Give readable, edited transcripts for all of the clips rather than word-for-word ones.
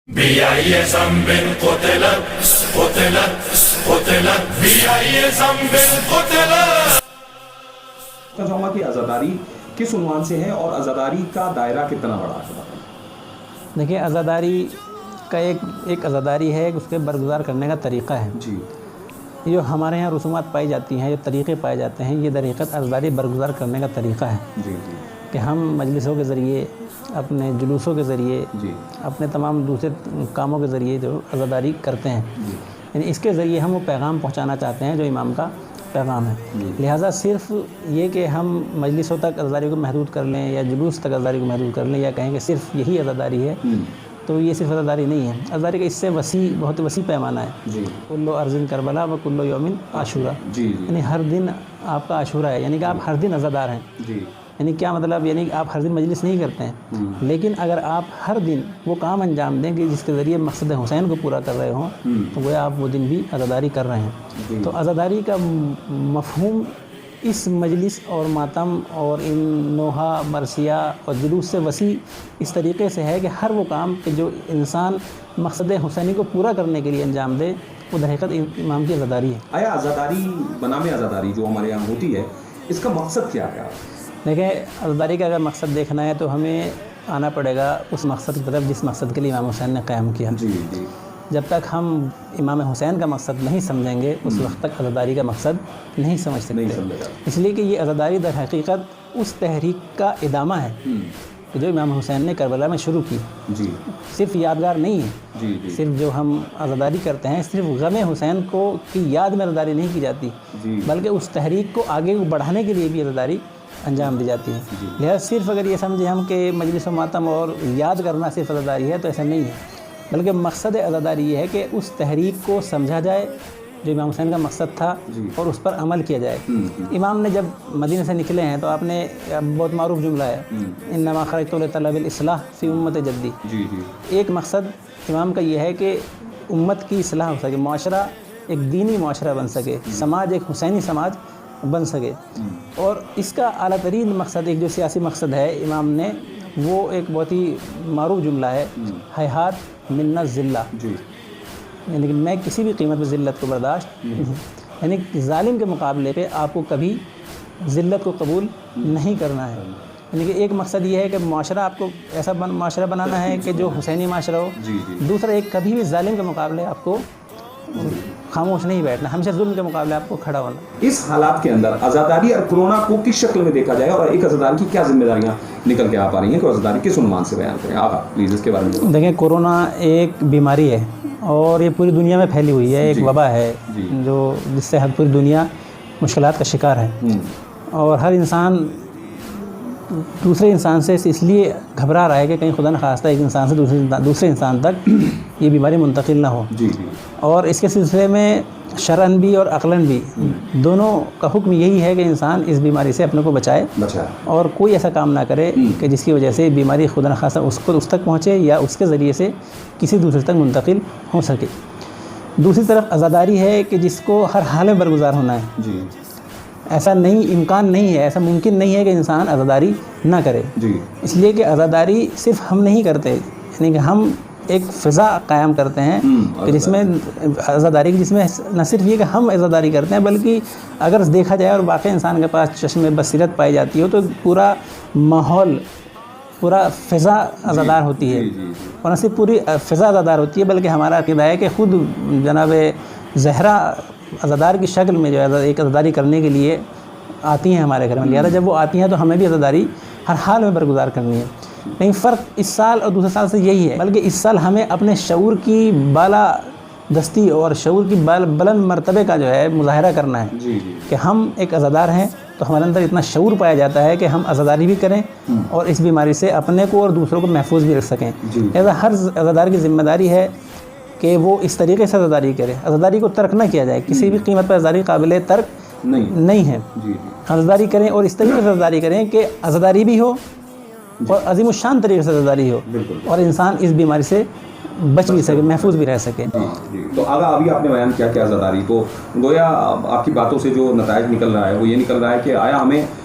بأي ذنب قتلت بأي ذنب قتلت. چاہوں گا کہ عزاداری کس عنوان سے ہے اور عزاداری کا دائرہ کتنا بڑا ہے؟ دیکھیے، عزاداری کا ایک عزاداری ہے، اس کے برگزار کرنے کا طریقہ ہے. جی. جو ہمارے یہاں رسومات پائی جاتی ہیں، جو طریقے پائے جاتے ہیں، یہ در حقیقت عزاداری برگزار کرنے کا طریقہ ہے. جی جی. کہ ہم مجلسوں کے ذریعے، اپنے جلوسوں کے ذریعے، جی. اپنے تمام دوسرے کاموں کے ذریعے جو عزاداری کرتے ہیں، جی. یعنی اس کے ذریعے ہم وہ پیغام پہنچانا چاہتے ہیں جو امام کا پیغام ہے. لہٰذا صرف یہ کہ ہم مجلسوں تک عزاداری کو محدود کر لیں یا جلوس تک عزاداری کو محدود کر لیں یا کہیں کہ صرف یہی عزاداری ہے، تو یہ صرف عزاداری نہیں ہے. عزاداری کا اس سے بہت وسیع پیمانہ ہے. جی. کلو ارضٍ کربلا و کلو یومٍ عاشورا. جی جی. یعنی ہر دن آپ کا عاشورہ ہے، یعنی کہ آپ ہر دن عزادار ہیں. جی. یعنی کیا مطلب؟ یعنی کہ آپ ہر دن مجلس نہیں کرتے ہیں، لیکن اگر آپ ہر دن وہ کام انجام دیں کہ جس کے ذریعے مقصد حسین کو پورا کر رہے ہوں، تو وہ آپ وہ دن بھی عزاداری کر رہے ہیں. تو عزاداری کا مفہوم اس مجلس اور ماتم اور ان نوحہ مرثیہ اور جلوس سے وسیع اس طریقے سے ہے کہ ہر وہ کام کہ جو انسان مقصد حسینی کو پورا کرنے کے لیے انجام دے، وہ در حقیقت امام کی عزاداری ہے. آیا عزاداری بنام عزاداری جو ہمارے یہاں ہوتی ہے، اس کا مقصد کیا ہے؟ دیکھیں، عزاداری کا اگر مقصد دیکھنا ہے تو ہمیں آنا پڑے گا اس مقصد کی طرف جس مقصد کے لیے امام حسین نے قیام کیا. جی جی. جب تک ہم امام حسین کا مقصد نہیں سمجھیں گے، اس وقت تک عزاداری کا مقصد نہیں سمجھ سکتے. اس لیے کہ یہ عزاداری در حقیقت اس تحریک کا ادامہ ہے کہ جو امام حسین نے کربلا میں شروع کی. جی. صرف یادگار نہیں ہے. جی جی. صرف جو ہم عزاداری کرتے ہیں، صرف غم حسین کی یاد میں عزاداری نہیں کی جاتی، بلکہ اس تحریک کو آگے بڑھانے کے لیے بھی عزاداری انجام دی جاتی ہے. لہذا صرف اگر یہ سمجھیں ہم کہ مجلس و ماتم اور یاد کرنا صرف عزاداری ہے، تو ایسا نہیں ہے. بلکہ مقصد عزاداری یہ ہے کہ اس تحریک کو سمجھا جائے جو امام حسین کا مقصد تھا، اور اس پر عمل کیا جائے. امام نے جب مدینہ سے نکلے ہیں تو آپ نے بہت معروف جملہ ہے، انما خرجت لطلب الاصلاح فی امت جدی. ایک مقصد امام کا یہ ہے کہ امت کی اصلاح ہو سکے، معاشرہ ایک دینی معاشرہ بن سکے، سماج ایک حسینی سماج بن سکے. اور اس کا اعلیٰ ترین مقصد، ایک جو سیاسی مقصد ہے امام نے، وہ ایک بہت ہی معروف جملہ ہے، ہیہات من الذلہ. یعنی کہ میں کسی بھی قیمت پہ ذلت کو برداشت، یعنی ظالم کے مقابلے پہ آپ کو کبھی ذلت کو قبول نہیں کرنا ہے. یعنی کہ ایک مقصد یہ ہے کہ معاشرہ آپ کو ایسا معاشرہ بنانا ہے کہ جو حسینی معاشرہ ہو. دوسرا، ایک کبھی بھی ظالم کے مقابلے آپ کو خاموش نہیں بیٹھنا، ہمیشہ ظلم کے مقابلے آپ کو کھڑا ہونا. اس حالات کے اندر عزاداری اور کرونا کو کس شکل میں دیکھا جائے، اور ایک عزادار کی کیا ذمہ داریاں نکل کے آ پا رہی ہیں، کہ عزاداری کس عنوان سے بیان کریں آپ پلیز اس کے بارے میں. دیکھیں، کورونا ایک بیماری ہے اور یہ پوری دنیا میں پھیلی ہوئی ہے، ایک وبا ہے جو جس سے پوری دنیا مشکلات کا شکار ہے. اور ہر انسان دوسرے انسان سے اس لیے گھبرا رہا ہے کہ کہیں خدا نخواستہ ایک انسان سے دوسرے انسان تک یہ بیماری منتقل نہ ہو. اور اس کے سلسلے میں شرعاً بھی اور عقلاً بھی دونوں کا حکم یہی ہے کہ انسان اس بیماری سے اپنے کو بچائے، اور کوئی ایسا کام نہ کرے کہ جس کی وجہ سے بیماری خدا نخواستہ اس تک پہنچے یا اس کے ذریعے سے کسی دوسرے تک منتقل ہو سکے. دوسری طرف عزاداری ہے کہ جس کو ہر حال میں برگزار ہونا ہے. ایسا نہیں، امکان نہیں ہے، ایسا ممکن نہیں ہے کہ انسان عزاداری نہ کرے. اس لیے کہ عزاداری صرف ہم نہیں کرتے، یعنی کہ ہم ایک فضا قائم کرتے ہیں کہ جس میں عزاداری، جس میں نہ صرف یہ کہ ہم عزاداری کرتے ہیں، بلکہ اگر دیکھا جائے اور واقعی انسان کے پاس چشم بصیرت پائی جاتی ہو تو پورا ماحول، پورا فضا عزادار ہوتی ہے. اور نہ صرف پوری فضا عزادار ہوتی ہے، بلکہ ہمارا عقیدہ ہے کہ خود جناب زہرا عزادار کی شکل میں جو ہے ایک عزاداری کرنے کے لیے آتی ہیں ہمارے گھر میں. لہٰذا جب وہ آتی ہیں تو ہمیں بھی عزاداری ہر حال میں برگزار کرنی ہے. لیکن فرق اس سال اور دوسرے سال سے یہی ہے، بلکہ اس سال ہمیں اپنے شعور کی بالا دستی اور شعور کی بلند مرتبے کا جو ہے مظاہرہ کرنا ہے کہ ہم ایک عزادار ہیں. تو ہمارے اندر اتنا شعور پایا جاتا ہے کہ ہم عزاداری بھی کریں اور اس بیماری سے اپنے کو اور دوسروں کو محفوظ بھی رکھ سکیں. لہٰذا ہر عزادار کی ذمہ داری ہے کہ وہ اس طریقے سے عزاداری کرے، عزاداری کو ترک نہ کیا جائے. کسی بھی قیمت پر عزاداری قابل ترک نہیں ہے. عزاداری کریں اور اس طریقے سے عزاداری کریں کہ عزاداری بھی ہو اور عظیم الشان طریقے سے عزاداری ہو، اور انسان اس بیماری سے بچ بھی سکے، محفوظ بھی رہ سکے. تو آگا ابھی آپ نے بیان کیا کہ عزاداری کو گویا آپ کی باتوں سے جو نتائج نکل رہا ہے وہ یہ نکل رہا ہے کہ آیا ہمیں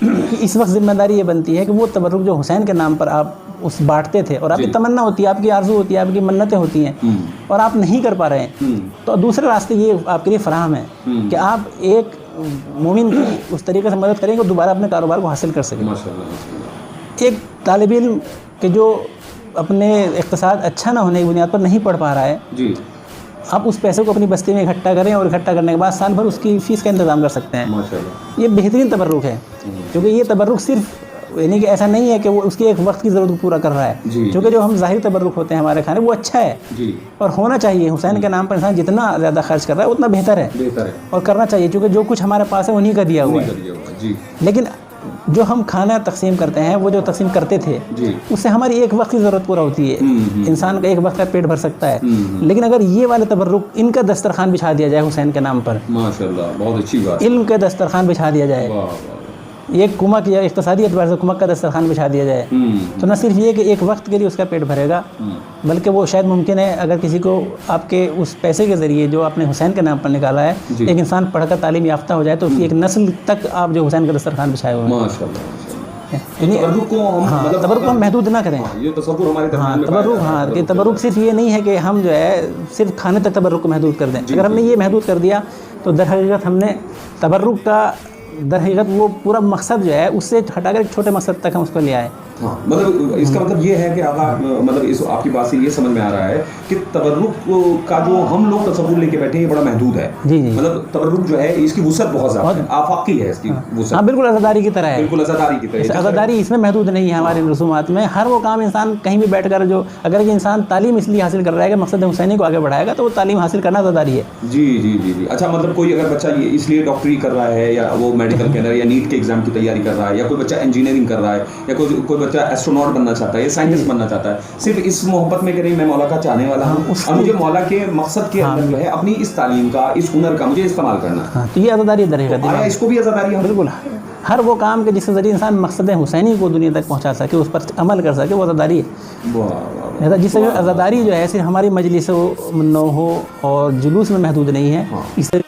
کہ اس وقت ذمہ داری یہ بنتی ہے کہ وہ تبرک جو حسین کے نام پر آپ اس بانٹتے تھے اور آپ کی تمنا ہوتی ہے, آپ کی آرزو ہوتی ہے, آپ کی منتیں ہوتی ہیں اور آپ نہیں کر پا رہے ہیں, تو دوسرے راستے یہ آپ کے لیے فراہم ہے کہ آپ ایک مومن کی اس طریقے سے مدد کریں کہ دوبارہ اپنے کاروبار کو حاصل کر سکیں. ایک طالب علم کہ جو اپنے اقتصاد اچھا نہ ہونے کی بنیاد پر نہیں پڑھ پا رہا ہے, جی, آپ اس پیسے کو اپنی بستی میں اکٹھا کریں اور اکٹھا کرنے کے بعد سال بھر اس کی فیس کا انتظام کر سکتے ہیں. ماشاءاللہ. یہ بہترین تبرک ہے, کیونکہ یہ تبرک صرف یعنی کہ ایسا نہیں ہے کہ وہ اس کی ایک وقت کی ضرورت پورا کر رہا ہے, کیونکہ جو ہم ظاہری تبرک ہوتے ہیں ہمارے کھانے وہ اچھا ہے اور ہونا چاہیے. حسین کے نام پر انسان جتنا زیادہ خرچ کر رہا ہے اتنا بہتر ہے اور کرنا چاہیے, کیونکہ جو کچھ ہمارے پاس ہے انہیں کا دیا ہوا ہے. لیکن جو ہم کھانا تقسیم کرتے ہیں, وہ جو تقسیم کرتے تھے, اس سے ہماری ایک وقت کی ضرورت پورا ہوتی ہے, انسان کا ایک وقت کا پیٹ بھر سکتا ہے. لیکن اگر یہ والے تبرک ان کا دسترخوان بچھا دیا جائے حسین کے نام پر, ماشاءاللہ, بہت اچھی بات, علم کا دسترخوان بچھا دیا جائے, ایک کمک یا اقتصادی اعتبار سے کمک کا دسترخوان بچھا دیا جائے, تو نہ صرف یہ کہ ایک وقت کے لیے اس کا پیٹ بھرے گا, بلکہ وہ شاید ممکن ہے اگر کسی کو آپ کے اس پیسے کے ذریعے جو آپ نے حسین کے نام پر نکالا ہے, ایک انسان پڑھ کر تعلیم یافتہ ہو جائے تو اس کی ایک نسل تک آپ جو حسین کا دسترخوان بچھائے ہوئے ہیں. تبرک کو ہم محدود نہ کریں. تبرک صرف یہ نہیں ہے کہ ہم جو ہے صرف کھانے تک تبرک کو محدود کر دیں. اگر ہم نے یہ محدود کر دیا تو در حقیقت ہم نے تبرک کا وہ پورا مقصد جو ہے اس سے ہٹا کر ایک چھوٹے مقصد تک ہم اس کو لے آئے. مطلب اس کا مطلب یہ ہے کہ آقا, مطلب اس آپ کی بات سے یہ سمجھ میں آ رہا ہے کہ تبرک کا جو ہم لوگ تصور لے کے بیٹھے ہیں یہ بڑا محدود ہے. مطلب تبرک جو ہے اس کی وسعت بہت زیادہ ہے, آفاقی ہے اس کی وسعت. ہاں بالکل عزاداری کی طرح ہے, بالکل عزاداری کی طرح. عزاداری اس میں محدود نہیں ہے ہمارے رسومات میں. ہر وہ کام انسان کہیں بھی بیٹھ کر, جو اگر یہ انسان تعلیم اس لیے حاصل کر رہا ہے کہ مقصد حسینی کو آگے بڑھائے گا, تو وہ تعلیم حاصل کرنا عزاداری ہے. جی جی جی جی. اچھا, مطلب کوئی اگر بچہ یہ اس لیے ڈاکٹری کر رہا ہے یا وہ میڈیکل کے اندر یا نیٹ کے ایگزام کی تیاری کر رہا ہے, یا کوئی بچہ انجینئرنگ کر رہا ہے, یا کوئی بچہ ایسٹروناٹ بننا چاہتا ہے یا سائنٹسٹ بننا چاہتا ہے, صرف اس محبت میں کہ نہیں میں مولا کا چاہنے والا ہوں اور مجھے مولا کے مقصد کے اندر جو ہے اپنی اس تعلیم کا, اس ہنر کا مجھے استعمال کرنا ہے, تو یہ عزاداری در حقیقت ہے. اس کو بھی عزاداری ہے. بالکل, ہر وہ کام کے جس کے ذریعے انسان مقصد حسینی کو دنیا تک پہنچا سکے, اس پر عمل کر سکے, وہ عزاداری ہے. جس سے عزاداری جو ہے صرف ہماری مجلس و نوحہ اور جلوس میں محدود نہیں ہے. اس طریقے